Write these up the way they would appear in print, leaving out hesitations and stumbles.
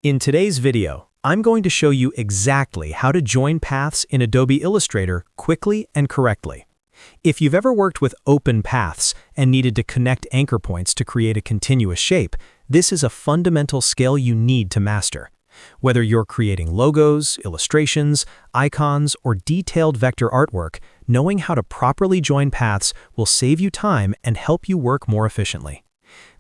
In today's video, I'm going to show you exactly how to join paths in Adobe Illustrator quickly and correctly. If you've ever worked with open paths and needed to connect anchor points to create a continuous shape, this is a fundamental skill you need to master. Whether you're creating logos, illustrations, icons, or detailed vector artwork, knowing how to properly join paths will save you time and help you work more efficiently.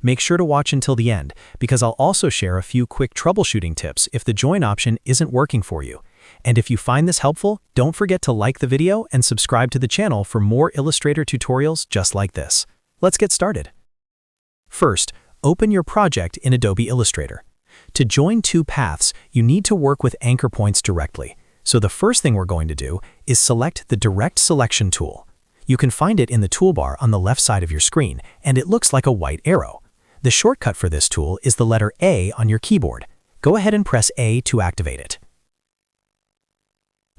Make sure to watch until the end, because I'll also share a few quick troubleshooting tips if the join option isn't working for you. And if you find this helpful, don't forget to like the video and subscribe to the channel for more Illustrator tutorials just like this. Let's get started. First, open your project in Adobe Illustrator. To join two paths, you need to work with anchor points directly. So the first thing we're going to do is select the Direct Selection tool. You can find it in the toolbar on the left side of your screen, and it looks like a white arrow. The shortcut for this tool is the letter A on your keyboard. Go ahead and press A to activate it.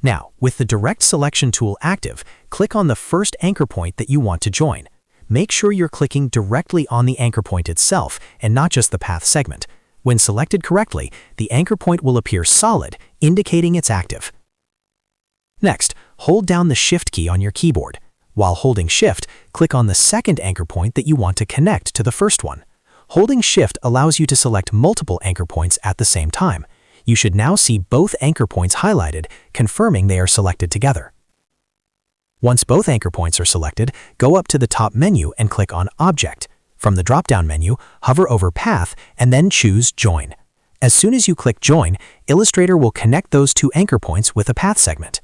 Now, with the Direct Selection tool active, click on the first anchor point that you want to join. Make sure you're clicking directly on the anchor point itself and not just the path segment. When selected correctly, the anchor point will appear solid, indicating it's active. Next, hold down the Shift key on your keyboard. While holding Shift, click on the second anchor point that you want to connect to the first one. Holding Shift allows you to select multiple anchor points at the same time. You should now see both anchor points highlighted, confirming they are selected together. Once both anchor points are selected, go up to the top menu and click on Object. From the drop-down menu, hover over Path and then choose Join. As soon as you click Join, Illustrator will connect those two anchor points with a path segment.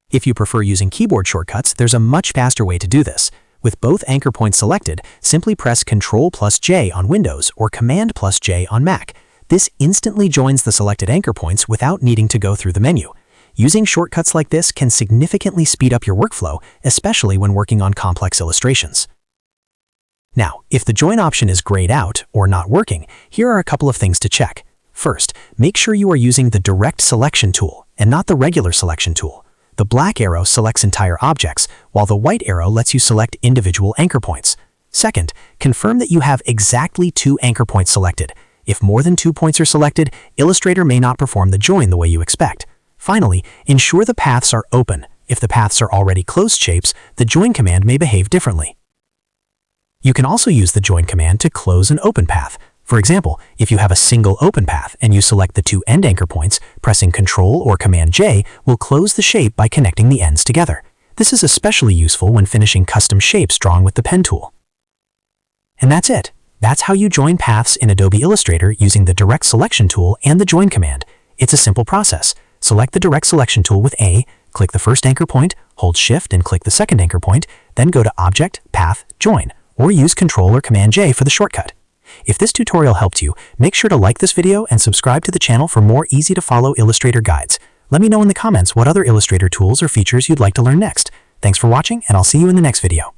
If you prefer using keyboard shortcuts, there's a much faster way to do this. With both anchor points selected, simply press Ctrl+J on Windows or Command+J on Mac. This instantly joins the selected anchor points without needing to go through the menu. Using shortcuts like this can significantly speed up your workflow, especially when working on complex illustrations. Now, if the join option is grayed out or not working, here are a couple of things to check. First, make sure you are using the Direct Selection tool and not the regular selection tool. The black arrow selects entire objects, while the white arrow lets you select individual anchor points. Second, confirm that you have exactly two anchor points selected. If more than 2 points are selected, Illustrator may not perform the join the way you expect. Finally, ensure the paths are open. If the paths are already closed shapes, the join command may behave differently. You can also use the join command to close an open path. For example, if you have a single open path and you select the two end anchor points, pressing Ctrl or Command-J will close the shape by connecting the ends together. This is especially useful when finishing custom shapes drawn with the pen tool. And that's it. That's how you join paths in Adobe Illustrator using the Direct Selection tool and the join command. It's a simple process. Select the Direct Selection tool with A, click the first anchor point, hold Shift and click the second anchor point, then go to Object, Path, Join, or use Ctrl or Command-J for the shortcut. If this tutorial helped you, make sure to like this video and subscribe to the channel for more easy-to-follow Illustrator guides. Let me know in the comments what other Illustrator tools or features you'd like to learn next. Thanks for watching, and I'll see you in the next video.